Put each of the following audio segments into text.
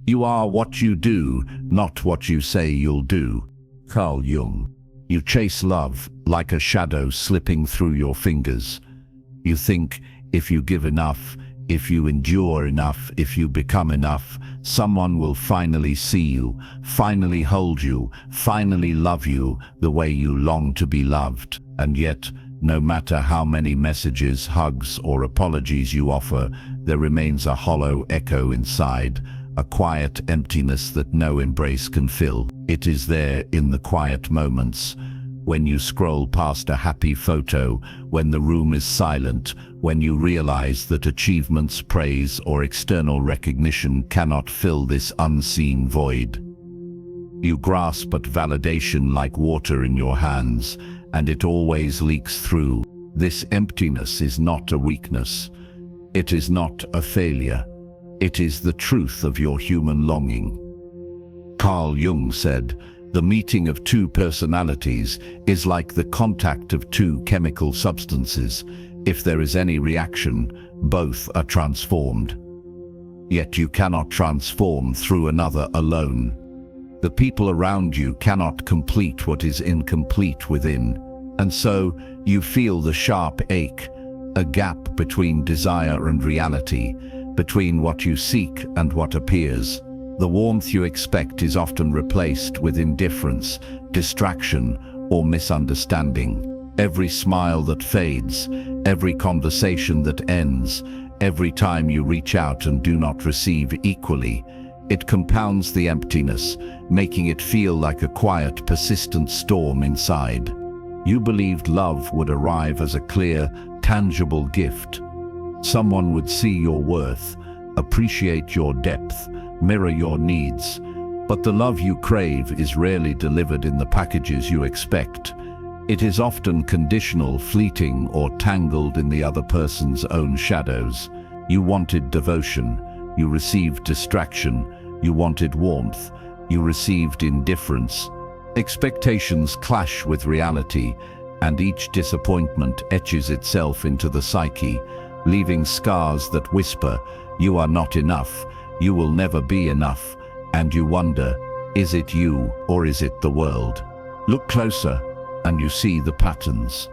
You are what you do, not what you say you'll do. Carl Jung. You chase love like a shadow slipping through your fingers. You think if you give enough, if you endure enough, if you become enough, someone will finally see you, finally hold you, finally love you the way you long to be loved. And yet, no matter how many messages, hugs, or apologies you offer, there remains a hollow echo inside, a quiet emptiness that no embrace can fill. It is there in the quiet moments, when you scroll past a happy photo, when the room is silent, when you realize that achievements, praise, or external recognition cannot fill this unseen void. You grasp at validation like water in your hands, and it always leaks through. This emptiness is not a weakness. It is not a failure. It is the truth of your human longing. Carl Jung said, "The meeting of two personalities is like the contact of two chemical substances. If there is any reaction, both are transformed. Yet you cannot transform through another alone. The people around you cannot complete what is incomplete within. And so you feel the sharp ache, a gap between desire and reality, between what you seek and what appears. The warmth you expect is often replaced with indifference, distraction, or misunderstanding. Every smile that fades, every conversation that ends, every time you reach out and do not receive equally, it compounds the emptiness, making it feel like a quiet, persistent storm inside. You believed love would arrive as a clear, tangible gift. Someone would see your worth, appreciate your depth, mirror your needs. But the love you crave is rarely delivered in the packages you expect. It is often conditional, fleeting, or tangled in the other person's own shadows. You wanted devotion, you received distraction. You wanted warmth, you received indifference. Expectations clash with reality, and each disappointment etches itself into the psyche, leaving scars that whisper, "You are not enough, you will never be enough," and you wonder, is it you or is it the world? Look closer, and you see the patterns.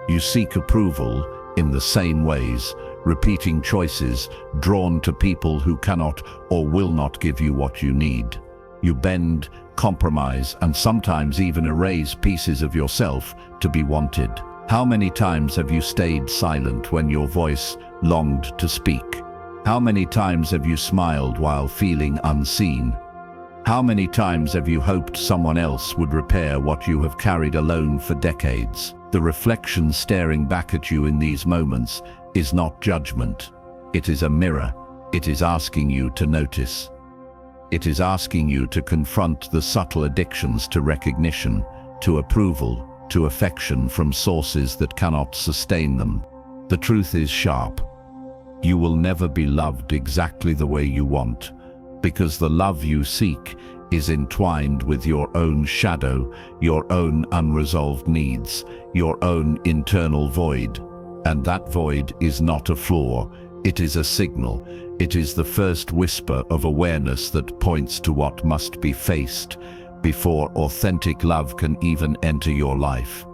You seek approval in the same ways, repeating choices, drawn to people who cannot or will not give you what you need. You bend, compromise, and sometimes even erase pieces of yourself to be wanted. How many times have you stayed silent when your voice longed to speak? How many times have you smiled while feeling unseen? How many times have you hoped someone else would repair what you have carried alone for decades? The reflection staring back at you in these moments is not judgment. It is a mirror. It is asking you to notice. It is asking you to confront the subtle addictions to recognition, to approval, to affection from sources that cannot sustain them. The truth is sharp. You will never be loved exactly the way you want, because the love you seek is entwined with your own shadow, your own unresolved needs, your own internal void. And that void is not a flaw, it is a signal. It is the first whisper of awareness that points to what must be faced before authentic love can even enter your life.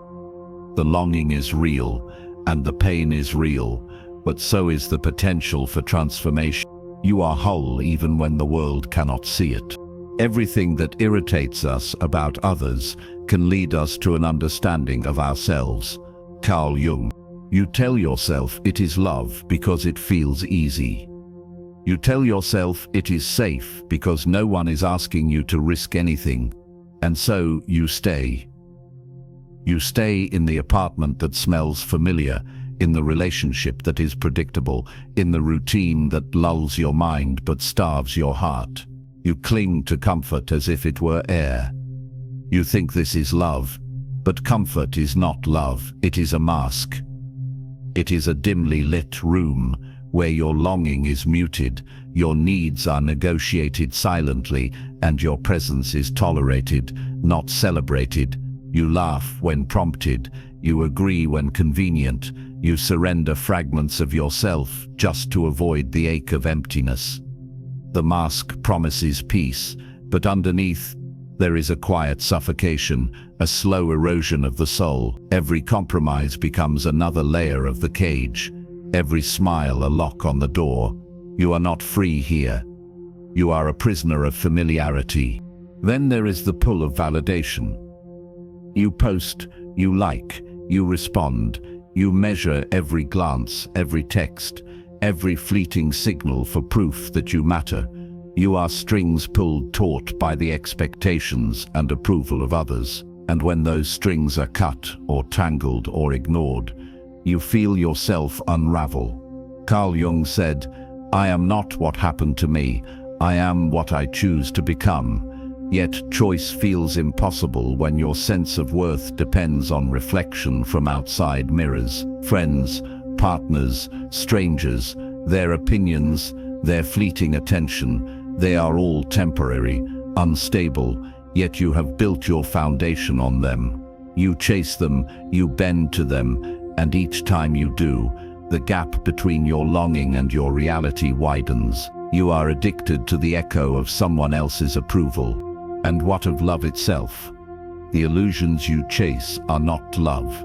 The longing is real, and the pain is real, but so is the potential for transformation. You are whole even when the world cannot see it. Everything that irritates us about others can lead us to an understanding of ourselves. Carl Jung. You tell yourself it is love because it feels easy. You tell yourself it is safe because no one is asking you to risk anything, and so you stay. You stay in the apartment that smells familiar, in the relationship that is predictable, in the routine that lulls your mind but starves your heart. You cling to comfort as if it were air. You think this is love, but comfort is not love, it is a mask. It is a dimly lit room where your longing is muted, your needs are negotiated silently, and your presence is tolerated, not celebrated. You laugh when prompted, you agree when convenient, you surrender fragments of yourself just to avoid the ache of emptiness. The mask promises peace, but underneath, there is a quiet suffocation, a slow erosion of the soul. Every compromise becomes another layer of the cage. Every smile a lock on the door. You are not free here. You are a prisoner of familiarity. Then there is the pull of validation. You post, you like, you respond, you measure every glance, every text, every fleeting signal for proof that you matter. You are strings pulled taut by the expectations and approval of others. And when those strings are cut or tangled or ignored, you feel yourself unravel. Carl Jung said, "I am not what happened to me, I am what I choose to become." Yet choice feels impossible when your sense of worth depends on reflection from outside mirrors, friends, partners, strangers, their opinions, their fleeting attention. They are all temporary, unstable, yet you have built your foundation on them. You chase them, you bend to them, and each time you do, the gap between your longing and your reality widens. You are addicted to the echo of someone else's approval. And what of love itself? The illusions you chase are not love.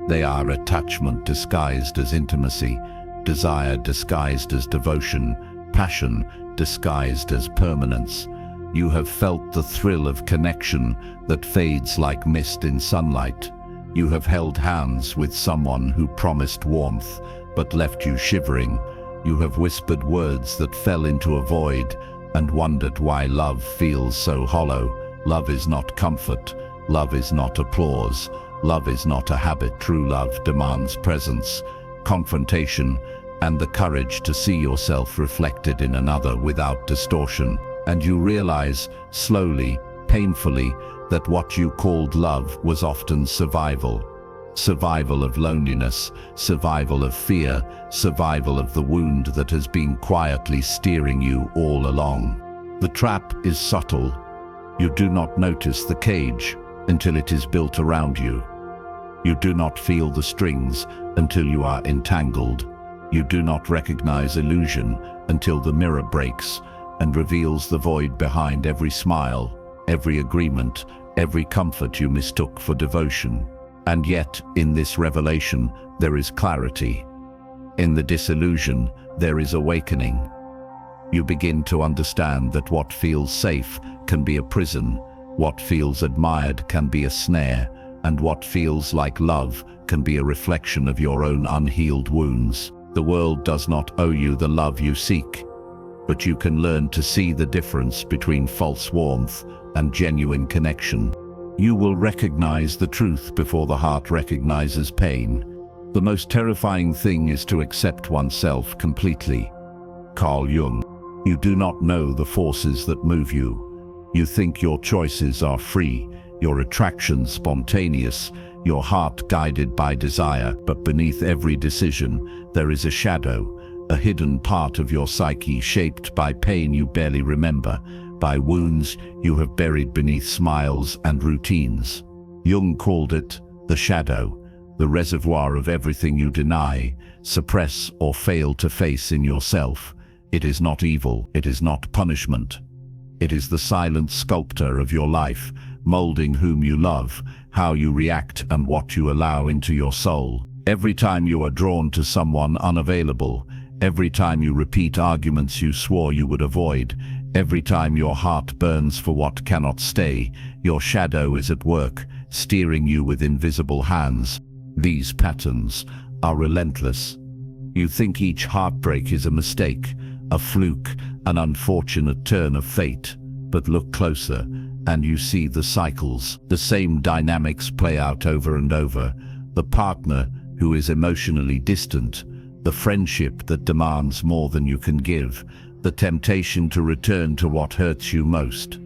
They are attachment disguised as intimacy, desire disguised as devotion, passion disguised as permanence. You have felt the thrill of connection that fades like mist in sunlight. You have held hands with someone who promised warmth but left you shivering. You have whispered words that fell into a void and wondered why love feels so hollow. Love is not comfort. Love is not applause. Love is not a habit. True love demands presence, confrontation, and the courage to see yourself reflected in another without distortion. And you realize, slowly, painfully, that what you called love was often survival. Survival of loneliness, survival of fear, survival of the wound that has been quietly steering you all along. The trap is subtle. You do not notice the cage until it is built around you. You do not feel the strings until you are entangled. You do not recognize illusion until the mirror breaks and reveals the void behind every smile, every agreement, every comfort you mistook for devotion. And yet, in this revelation, there is clarity. In the disillusion, there is awakening. You begin to understand that what feels safe can be a prison, what feels admired can be a snare, and what feels like love can be a reflection of your own unhealed wounds. The world does not owe you the love you seek, but you can learn to see the difference between false warmth and genuine connection. You will recognize the truth before the heart recognizes pain. The most terrifying thing is to accept oneself completely. Carl Jung. You do not know the forces that move you. You think your choices are free, your attractions spontaneous, your heart guided by desire, but beneath every decision, there is a shadow, a hidden part of your psyche shaped by pain you barely remember, by wounds you have buried beneath smiles and routines. Jung called it the shadow, the reservoir of everything you deny, suppress, or fail to face in yourself. It is not evil, it is not punishment. It is the silent sculptor of your life, molding whom you love, how you react, and what you allow into your soul. Every time you are drawn to someone unavailable, every time you repeat arguments you swore you would avoid, every time your heart burns for what cannot stay, your shadow is at work, steering you with invisible hands. These patterns are relentless. You think each heartbreak is a mistake, a fluke, an unfortunate turn of fate. But look closer, and you see the cycles. The same dynamics play out over and over. The partner who is emotionally distant, the friendship that demands more than you can give, the temptation to return to what hurts you most.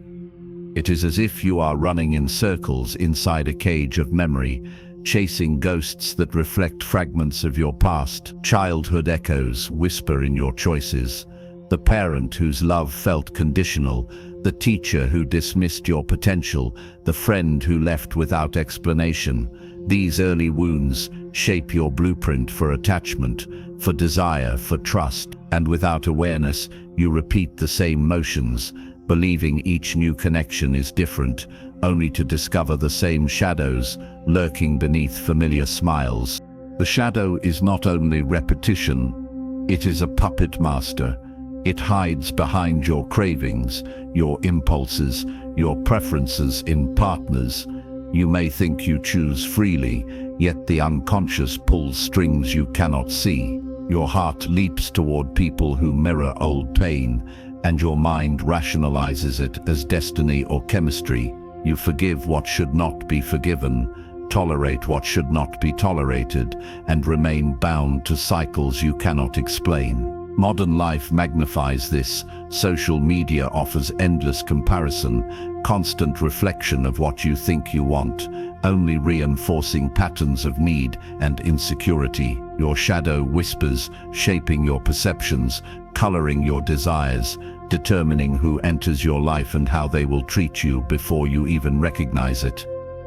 It is as if you are running in circles inside a cage of memory, chasing ghosts that reflect fragments of your past. Childhood echoes whisper in your choices. The parent whose love felt conditional, the teacher who dismissed your potential, the friend who left without explanation. These early wounds shape your blueprint for attachment, for desire, for trust, and without awareness, you repeat the same motions, believing each new connection is different, only to discover the same shadows lurking beneath familiar smiles. The shadow is not only repetition, it is a puppet master. It hides behind your cravings, your impulses, your preferences in partners. You may think you choose freely, yet the unconscious pulls strings you cannot see. Your heart leaps toward people who mirror old pain, and your mind rationalizes it as destiny or chemistry. You forgive what should not be forgiven, tolerate what should not be tolerated, and remain bound to cycles you cannot explain. Modern life magnifies this. Social media offers endless comparison, constant reflection of what you think you want, only reinforcing patterns of need and insecurity. Your shadow whispers, shaping your perceptions, coloring your desires, determining who enters your life and how they will treat you before you even recognize it.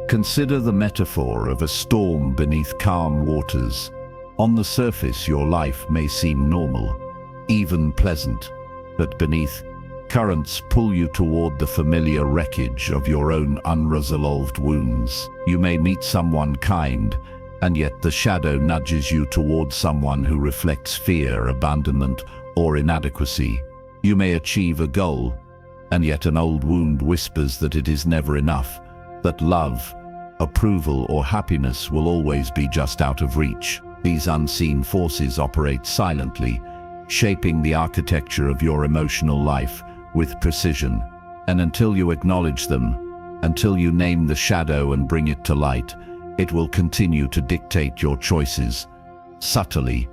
Consider the metaphor of a storm beneath calm waters. On the surface, your life may seem normal, even pleasant, but beneath, currents pull you toward the familiar wreckage of your own unresolved wounds. You may meet someone kind, and yet the shadow nudges you toward someone who reflects fear, abandonment, or inadequacy. You may achieve a goal, and yet an old wound whispers that it is never enough, that love, approval, or happiness will always be just out of reach. These unseen forces operate silently, shaping the architecture of your emotional life with precision. And until you acknowledge them, until you name the shadow and bring it to light, it will continue to dictate your choices, subtly,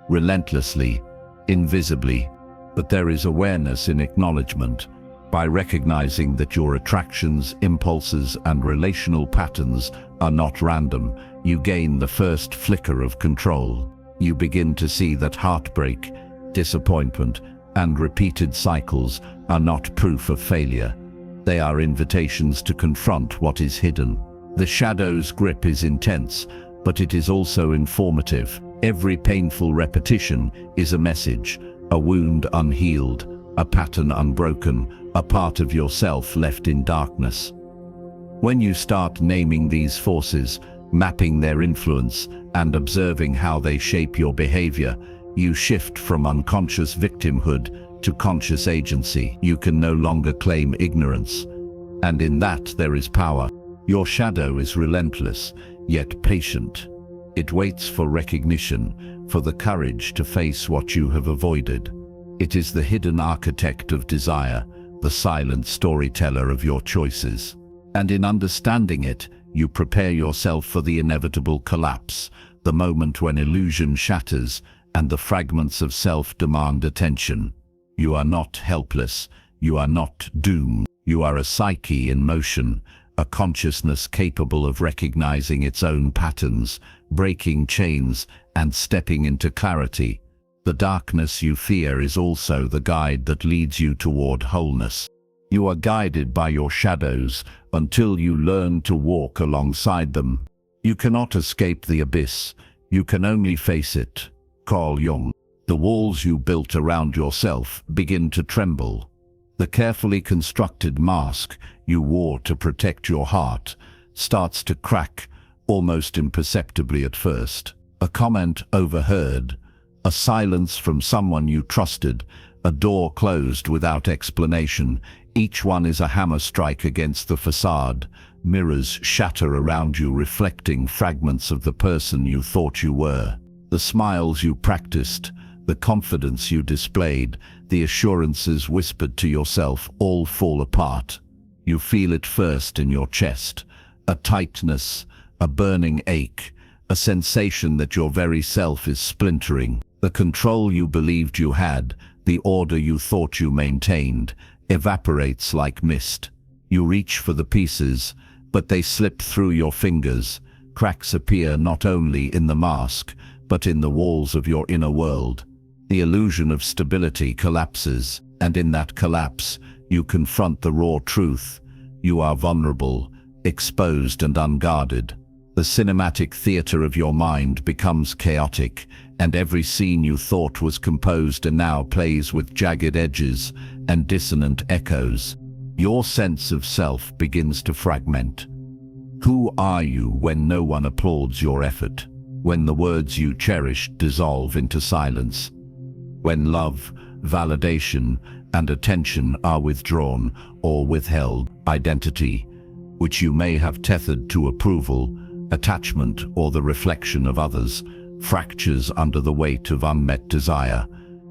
relentlessly, invisibly. But there is awareness in acknowledgement. By recognizing that your attractions, impulses, and relational patterns are not random, you gain the first flicker of control. You begin to see that heartbreak, disappointment, and repeated cycles are not proof of failure. They are invitations to confront what is hidden. The shadow's grip is intense, but it is also informative. Every painful repetition is a message, a wound unhealed, a pattern unbroken, a part of yourself left in darkness. When you start naming these forces, mapping their influence, and observing how they shape your behavior, you shift from unconscious victimhood to conscious agency. You can no longer claim ignorance, and in that there is power. Your shadow is relentless, yet patient. It waits for recognition, for the courage to face what you have avoided. It is the hidden architect of desire, the silent storyteller of your choices. And in understanding it, you prepare yourself for the inevitable collapse, the moment when illusion shatters and the fragments of self demand attention. You are not helpless, you are not doomed. You are a psyche in motion, a consciousness capable of recognizing its own patterns, breaking chains, and stepping into clarity. The darkness you fear is also the guide that leads you toward wholeness. You are guided by your shadows until you learn to walk alongside them. You cannot escape the abyss, you can only face it. Carl Jung. The walls you built around yourself begin to tremble. The carefully constructed mask you wore to protect your heart starts to crack, almost imperceptibly at first. A comment overheard, a silence from someone you trusted, a door closed without explanation. Each one is a hammer strike against the facade. Mirrors shatter around you, reflecting fragments of the person you thought you were. The smiles you practiced, the confidence you displayed, the assurances whispered to yourself all fall apart. You feel it first in your chest, a tightness, a burning ache, a sensation that your very self is splintering. The control you believed you had, the order you thought you maintained, evaporates like mist. You reach for the pieces, but they slip through your fingers. Cracks appear not only in the mask, but in the walls of your inner world. The illusion of stability collapses, and in that collapse, you confront the raw truth. You are vulnerable, exposed and unguarded. The cinematic theater of your mind becomes chaotic, and every scene you thought was composed and now plays with jagged edges and dissonant echoes. Your sense of self begins to fragment. Who are you when no one applauds your effort? When the words you cherished dissolve into silence? When love, validation, and attention are withdrawn or withheld? Identity, which you may have tethered to approval, attachment, or the reflection of others, fractures under the weight of unmet desire.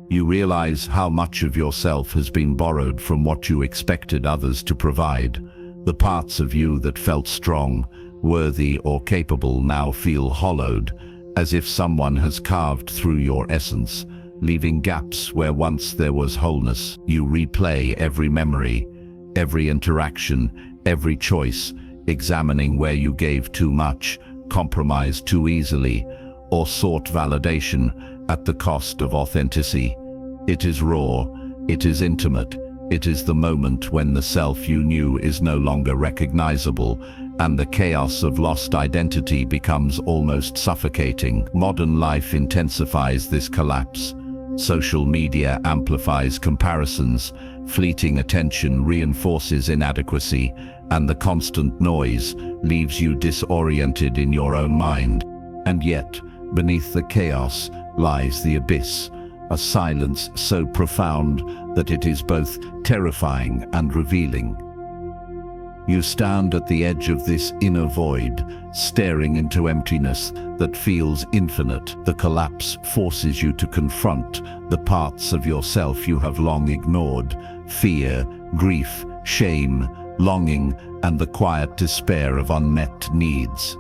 You realize how much of yourself has been borrowed from what you expected others to provide. The parts of you that felt strong, worthy, or capable now feel hollowed, as if someone has carved through your essence, leaving gaps where once there was wholeness. You replay every memory, every interaction, every choice, examining where you gave too much, compromised too easily, or sought validation at the cost of authenticity. It is raw, it is intimate, it is the moment when the self you knew is no longer recognizable, and the chaos of lost identity becomes almost suffocating. Modern life intensifies this collapse. Social media amplifies comparisons, fleeting attention reinforces inadequacy, and the constant noise leaves you disoriented in your own mind. And yet, beneath the chaos lies the abyss, a silence so profound that it is both terrifying and revealing. You stand at the edge of this inner void, staring into emptiness that feels infinite. The collapse forces you to confront the parts of yourself you have long ignored: fear, grief, shame, longing, and the quiet despair of unmet needs.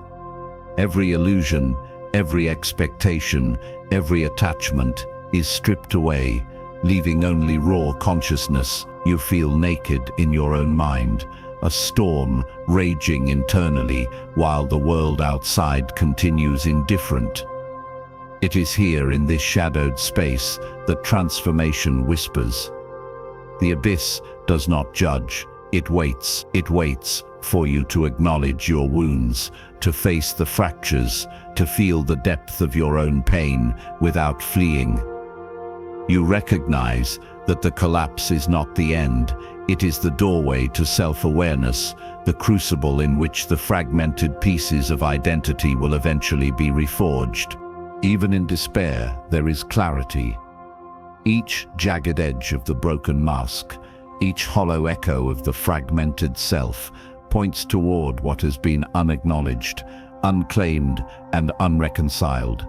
Every illusion, every expectation, every attachment is stripped away, leaving only raw consciousness. You feel naked in your own mind, a storm raging internally while the world outside continues indifferent. It is here in this shadowed space that transformation whispers. The abyss does not judge, it waits for you to acknowledge your wounds, to face the fractures, to feel the depth of your own pain without fleeing. You recognize that the collapse is not the end, it is the doorway to self-awareness, the crucible in which the fragmented pieces of identity will eventually be reforged. Even in despair, there is clarity. Each jagged edge of the broken mask, each hollow echo of the fragmented self, points toward what has been unacknowledged, unclaimed, and unreconciled.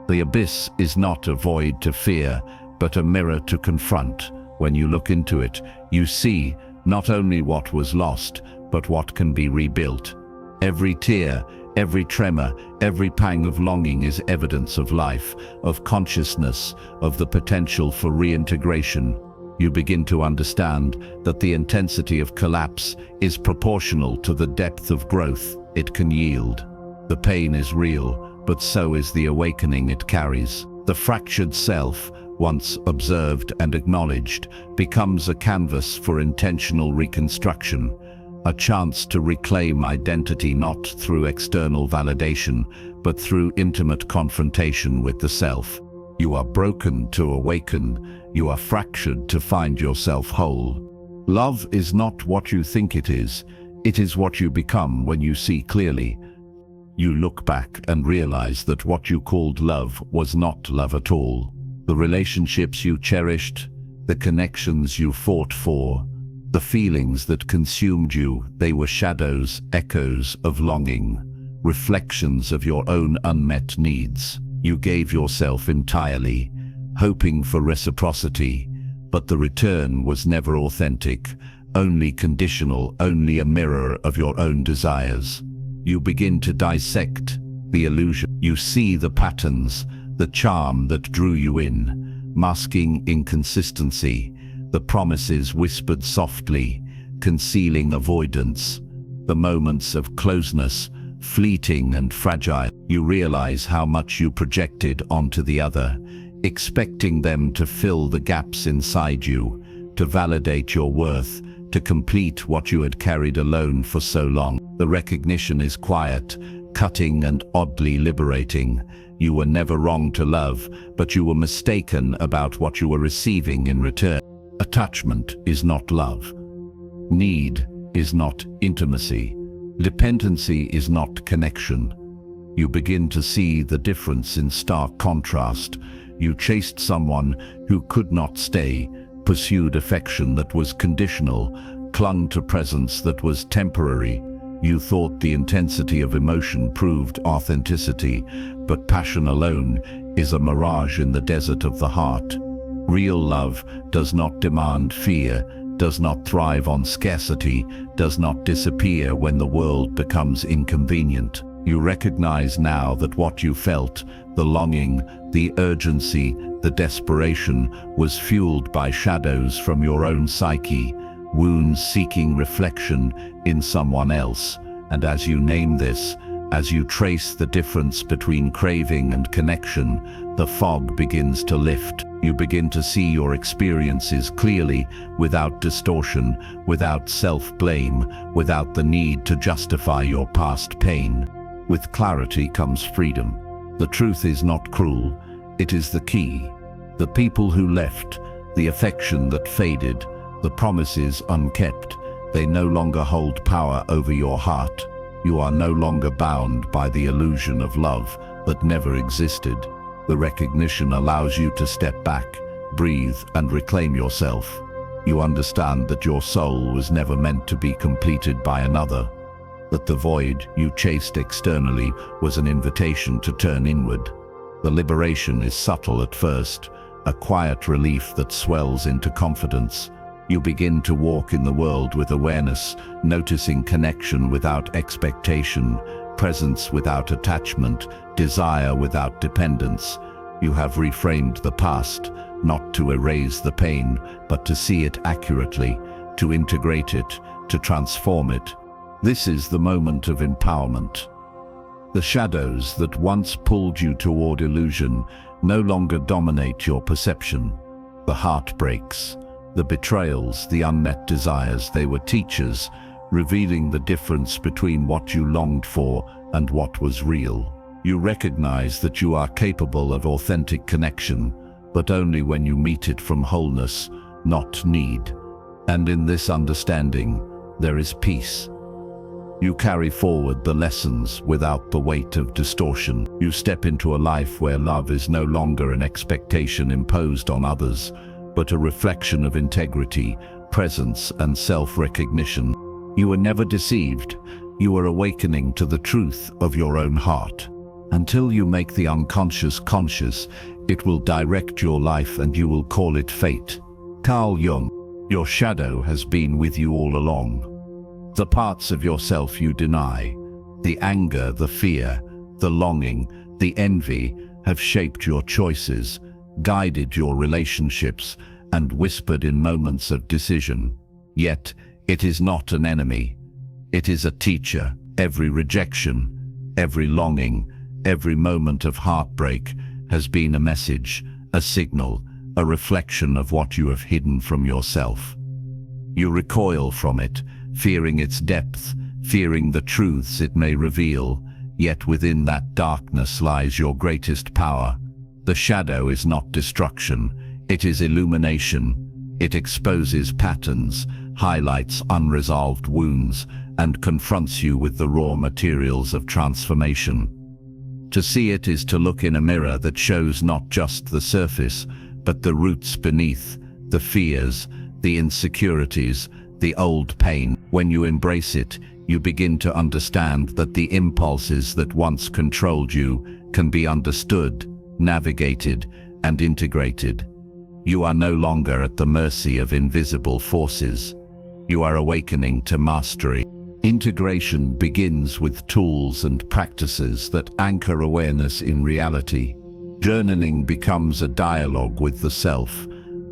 The abyss is not a void to fear, but a mirror to confront. When you look into it, you see not only what was lost, but what can be rebuilt. Every tear, every tremor, every pang of longing is evidence of life, of consciousness, of the potential for reintegration. You begin to understand that the intensity of collapse is proportional to the depth of growth it can yield. The pain is real, but so is the awakening it carries. The fractured self, once observed and acknowledged, becomes a canvas for intentional reconstruction, a chance to reclaim identity not through external validation, but through intimate confrontation with the self. You are broken to awaken, you are fractured to find yourself whole. Love is not what you think it is what you become when you see clearly. You look back and realize that what you called love was not love at all. The relationships you cherished, the connections you fought for, the feelings that consumed you, they were shadows, echoes of longing, reflections of your own unmet needs. You gave yourself entirely, hoping for reciprocity, but the return was never authentic, only conditional, only a mirror of your own desires. You begin to dissect the illusion. You see the patterns, the charm that drew you in, masking inconsistency, the promises whispered softly, concealing avoidance, the moments of closeness, fleeting and fragile. You realize how much you projected onto the other, expecting them to fill the gaps inside you, to validate your worth, to complete what you had carried alone for so long. The recognition is quiet, cutting and oddly liberating. You were never wrong to love, but you were mistaken about what you were receiving in return. Attachment is not love. Need is not intimacy. Dependency is not connection. You begin to see the difference in stark contrast. You chased someone who could not stay, pursued affection that was conditional, clung to presence that was temporary. You thought the intensity of emotion proved authenticity, but passion alone is a mirage in the desert of the heart. Real love does not demand fear, does not thrive on scarcity, does not disappear when the world becomes inconvenient. You recognize now that what you felt, the longing, the urgency, the desperation, was fueled by shadows from your own psyche, wounds seeking reflection in someone else. And as you name this, as you trace the difference between craving and connection, the fog begins to lift. You begin to see your experiences clearly, without distortion, without self-blame, without the need to justify your past pain. With clarity comes freedom. The truth is not cruel, it is the key. The people who left, the affection that faded, the promises unkept, they no longer hold power over your heart. You are no longer bound by the illusion of love that never existed. The recognition allows you to step back, breathe, and reclaim yourself. You understand that your soul was never meant to be completed by another, that the void you chased externally was an invitation to turn inward. The liberation is subtle at first, a quiet relief that swells into confidence. You begin to walk in the world with awareness, noticing connection without expectation, presence without attachment, desire without dependence. You have reframed the past, not to erase the pain, but to see it accurately, to integrate it, to transform it. This is the moment of empowerment. The shadows that once pulled you toward illusion no longer dominate your perception. The heartbreaks, the betrayals, the unmet desires, they were teachers, revealing the difference between what you longed for and what was real. You recognize that you are capable of authentic connection, but only when you meet it from wholeness, not need. And in this understanding, there is peace. You carry forward the lessons without the weight of distortion. You step into a life where love is no longer an expectation imposed on others, but a reflection of integrity, presence, and self-recognition. You were never deceived. You are awakening to the truth of your own heart. Until you make the unconscious conscious, it will direct your life and you will call it fate. Carl Jung, your shadow has been with you all along. The parts of yourself you deny, the anger, the fear, the longing, the envy, have shaped your choices, guided your relationships, and whispered in moments of decision. Yet, it is not an enemy. It is a teacher. Every rejection, every longing, every moment of heartbreak has been a message, a signal, a reflection of what you have hidden from yourself. You recoil from it, fearing its depth, fearing the truths it may reveal, yet within that darkness lies your greatest power. The shadow is not destruction, it is illumination. It exposes patterns, highlights unresolved wounds, and confronts you with the raw materials of transformation. To see it is to look in a mirror that shows not just the surface, but the roots beneath, the fears, the insecurities, the old pain. When you embrace it, you begin to understand that the impulses that once controlled you can be understood, navigated, and integrated. You are no longer at the mercy of invisible forces. You are awakening to mastery. Integration begins with tools and practices that anchor awareness in reality. Journaling becomes a dialogue with the self,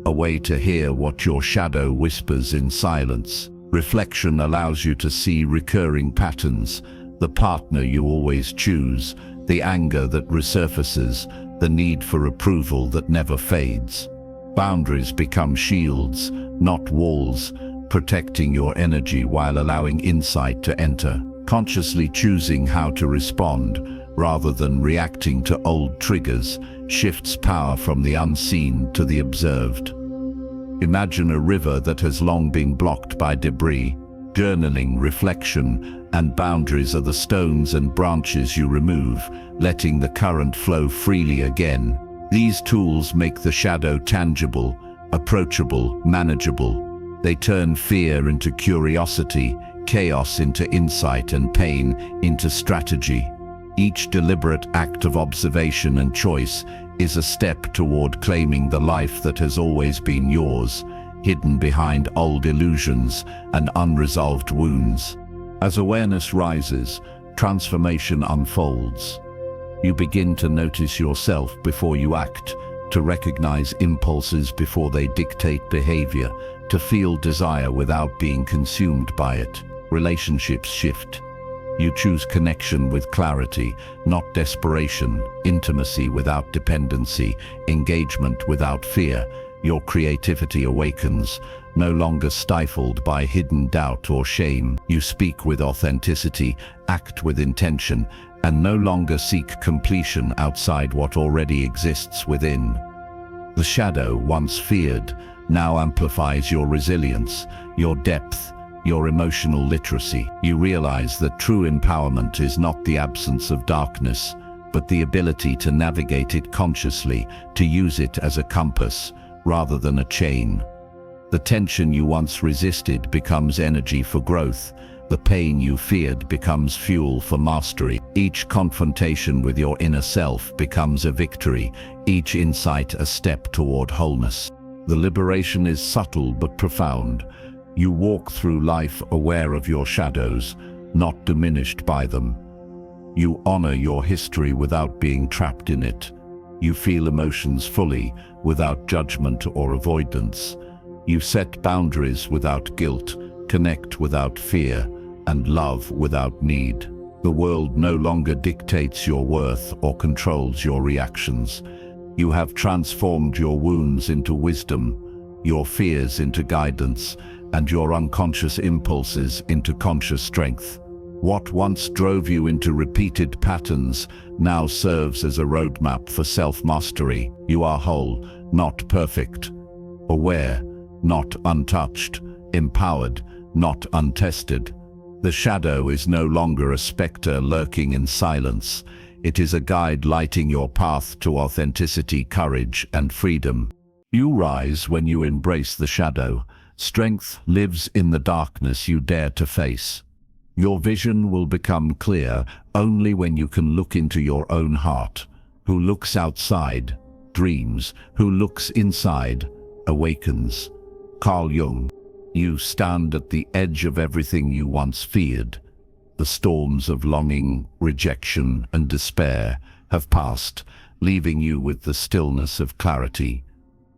a way to hear what your shadow whispers in silence. Reflection allows you to see recurring patterns, the partner you always choose, the anger that resurfaces, the need for approval that never fades. Boundaries become shields, not walls, protecting your energy while allowing insight to enter. Consciously choosing how to respond, rather than reacting to old triggers, shifts power from the unseen to the observed. Imagine a river that has long been blocked by debris. Journaling, reflection, and boundaries are the stones and branches you remove, letting the current flow freely again. These tools make the shadow tangible, approachable, manageable. They turn fear into curiosity, chaos into insight, and pain into strategy. Each deliberate act of observation and choice is a step toward claiming the life that has always been yours, hidden behind old illusions and unresolved wounds. As awareness rises, transformation unfolds. You begin to notice yourself before you act, to recognize impulses before they dictate behavior, to feel desire without being consumed by it. Relationships shift. You choose connection with clarity, not desperation, intimacy without dependency, engagement without fear. Your creativity awakens, no longer stifled by hidden doubt or shame. You speak with authenticity, act with intention, and no longer seek completion outside what already exists within. The shadow, once feared, now amplifies your resilience, your depth, your emotional literacy. You realize that true empowerment is not the absence of darkness, but the ability to navigate it consciously, to use it as a compass rather than a chain. The tension you once resisted becomes energy for growth. The pain you feared becomes fuel for mastery. Each confrontation with your inner self becomes a victory, each insight a step toward wholeness. The liberation is subtle but profound. You walk through life aware of your shadows, not diminished by them. You honor your history without being trapped in it. You feel emotions fully, without judgment or avoidance. You set boundaries without guilt, connect without fear, and love without need. The world no longer dictates your worth or controls your reactions. You have transformed your wounds into wisdom, your fears into guidance, and your unconscious impulses into conscious strength. What once drove you into repeated patterns now serves as a roadmap for self-mastery. You are whole, not perfect. Aware, not untouched. Empowered, not untested. The shadow is no longer a specter lurking in silence. It is a guide lighting your path to authenticity, courage, and freedom. You rise when you embrace the shadow. Strength lives in the darkness you dare to face. Your vision will become clear only when you can look into your own heart. Who looks outside, dreams. Who looks inside, awakens. Carl Jung. You stand at the edge of everything you once feared. The storms of longing, rejection, and despair have passed, leaving you with the stillness of clarity.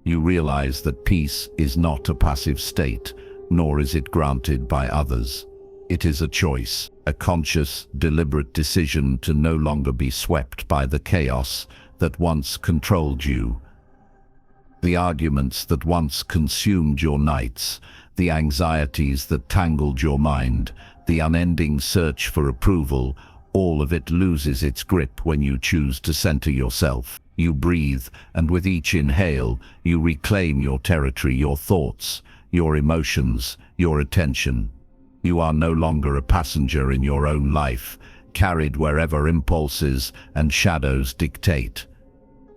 You realize that peace is not a passive state, nor is it granted by others. It is a choice, a conscious, deliberate decision to no longer be swept by the chaos that once controlled you. The arguments that once consumed your nights, the anxieties that tangled your mind, the unending search for approval, all of it loses its grip when you choose to center yourself. You breathe, and with each inhale, you reclaim your territory, your thoughts, your emotions, your attention. You are no longer a passenger in your own life, carried wherever impulses and shadows dictate.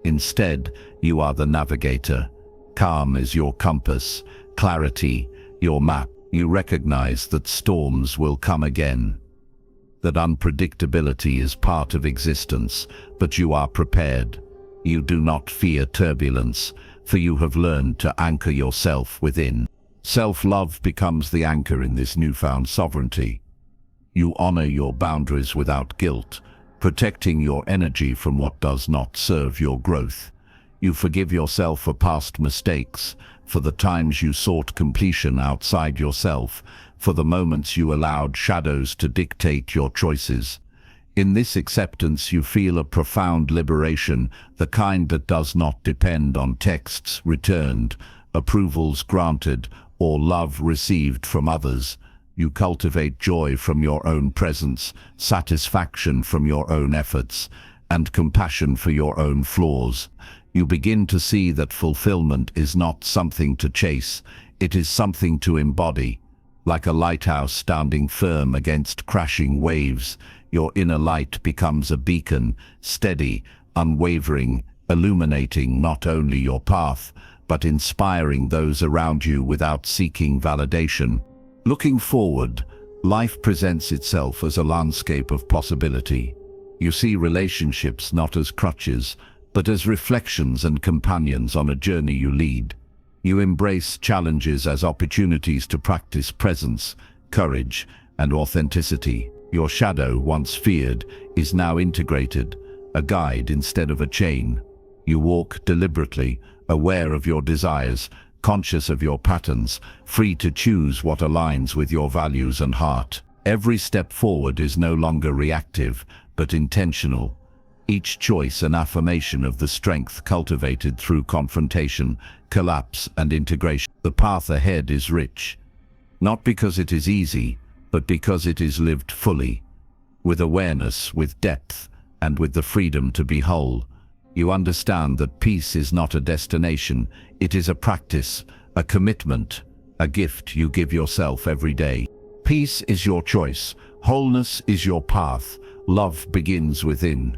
Instead, you are the navigator. Calm is your compass, clarity your map. You recognize that storms will come again, that unpredictability is part of existence, but you are prepared. You do not fear turbulence, for you have learned to anchor yourself within. Self-love becomes the anchor in this newfound sovereignty. You honor your boundaries without guilt, protecting your energy from what does not serve your growth. You forgive yourself for past mistakes, for the times you sought completion outside yourself, for the moments you allowed shadows to dictate your choices. In this acceptance you feel a profound liberation, the kind that does not depend on texts returned, approvals granted, or love received from others. You cultivate joy from your own presence, satisfaction from your own efforts, and compassion for your own flaws. You begin to see that fulfillment is not something to chase, it is something to embody. Like a lighthouse standing firm against crashing waves, your inner light becomes a beacon, steady, unwavering, illuminating not only your path, but inspiring those around you without seeking validation. Looking forward, life presents itself as a landscape of possibility. You see relationships not as crutches, but as reflections and companions on a journey you lead. You embrace challenges as opportunities to practice presence, courage, and authenticity. Your shadow, once feared, is now integrated, a guide instead of a chain. You walk deliberately, aware of your desires, conscious of your patterns, free to choose what aligns with your values and heart. Every step forward is no longer reactive, but intentional. Each choice an affirmation of the strength cultivated through confrontation, collapse, and integration. The path ahead is rich, not because it is easy, but because it is lived fully, with awareness, with depth, and with the freedom to be whole. You understand that peace is not a destination, it is a practice, a commitment, a gift you give yourself every day. Peace is your choice, wholeness is your path, love begins within.